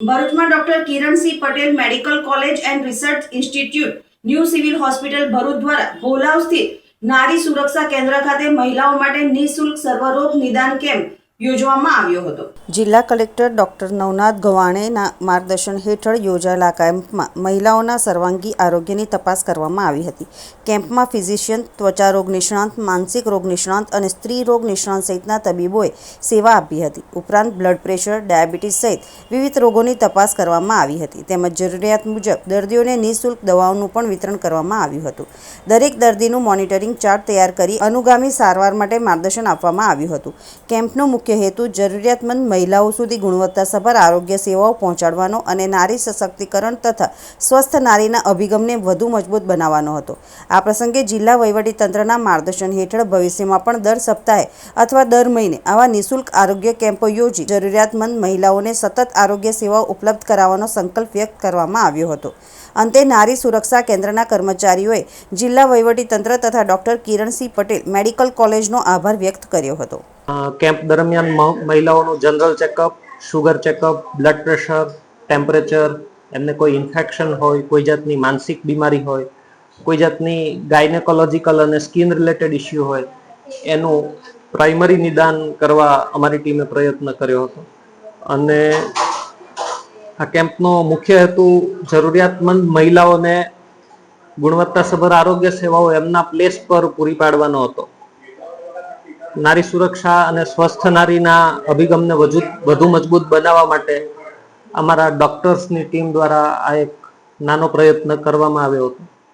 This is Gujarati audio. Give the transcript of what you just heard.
ભરૂચમાં doctor Kiransinh Patel medical college and research institute new civil hospital Bharuch દ્વારા ભોલાવ સ્થિત નારી સુરક્ષા કેન્દ્ર ખાતે મહિલાઓ માટે નિઃશુલ્ક સર્વરોગ નિદાન કેમ્પ યોજવામાં આવ્યો હતો। જિલ્લા કલેક્ટર ડોક્ટર નવનાથ ગવાણેના માર્ગદર્શન હેઠળ યોજાયેલા કેમ્પમાં મહિલાઓના સર્વાંગી આરોગ્યની તપાસ કરવામાં આવી હતી। કેમ્પમાં ફિઝિશિયન, ત્વચા રોગ નિષ્ણાંત, માનસિક રોગ નિષ્ણાંત અને સ્ત્રી રોગ નિષ્ણાંત સહિતના તબીબોએ સેવા આપી હતી। ઉપરાંત બ્લડ પ્રેશર, ડાયાબિટીસ સહિત વિવિધ રોગોની તપાસ કરવામાં આવી હતી તેમજ જરૂરિયાત મુજબ દર્દીઓને નિઃશુલ્ક દવાઓનું પણ વિતરણ કરવામાં આવ્યું હતું। દરેક દર્દીનું મોનિટરિંગ ચાર્ટ તૈયાર કરી અનુગામી સારવાર માટે માર્ગદર્શન આપવામાં આવ્યું હતું। કેમ્પનો મુખ્ય હેતુ જરૂરિયાતમંદ મહિલાઓ સુધી ગુણવત્તાસભર આરોગ્ય સેવાઓ પહોંચાડવાનો અને નારી સશક્તિકરણ તથા સ્વસ્થ નારીના અભિગમને વધુ મજબૂત બનાવવાનો હતો। આ પ્રસંગે જિલ્લા વહીવટીતંત્રના માર્ગદર્શન હેઠળ ભવિષ્યમાં પણ દર સપ્તાહે અથવા દર મહિને આવા નિઃશુલ્ક આરોગ્ય કેમ્પો યોજી જરૂરિયાતમંદ મહિલાઓને સતત આરોગ્ય સેવાઓ ઉપલબ્ધ કરાવવાનો સંકલ્પ વ્યક્ત કરવામાં આવ્યો હતો। અંતે નારી સુરક્ષા કેન્દ્રના કર્મચારીઓએ જિલ્લા વહીવટીતંત્ર તથા ડોક્ટર કિરણસિંહ પટેલ મેડિકલ કોલેજનો આભાર વ્યક્ત કર્યો હતો। કેમ્પ દરમિયાન મહિલાઓનું general checkup, sugar checkup, blood pressure, temperature, એમને કોઈ ઇન્ફેક્શન હોય, કોઈ જાતની માનસિક બીમારી હોય, કોઈ જાતની ગાયનેકોલોજીકલ અને સ્કિન રિલેટેડ ઇસ્યુ હોય, એનું પ્રાઇમરી નિદાન કરવા અમારી ટીમે પ્રયત્ન કર્યો હતો। અને આ કેમ્પનો મુખ્ય હેતુ જરૂરિયાતમંદ મહિલાઓને ગુણવત્તાસભર આરોગ્ય સેવાઓ એમના પ્લેસ પર પૂરી પાડવાનો હતો। નારી સુરક્ષા અને સ્વસ્થ નારીના અભિગમને વધુ મજબૂત બનાવવા માટે અમારા ડોક્ટર્સની ટીમ દ્વારા આ એક નાનો પ્રયત્ન કરવામાં આવ્યો હતો।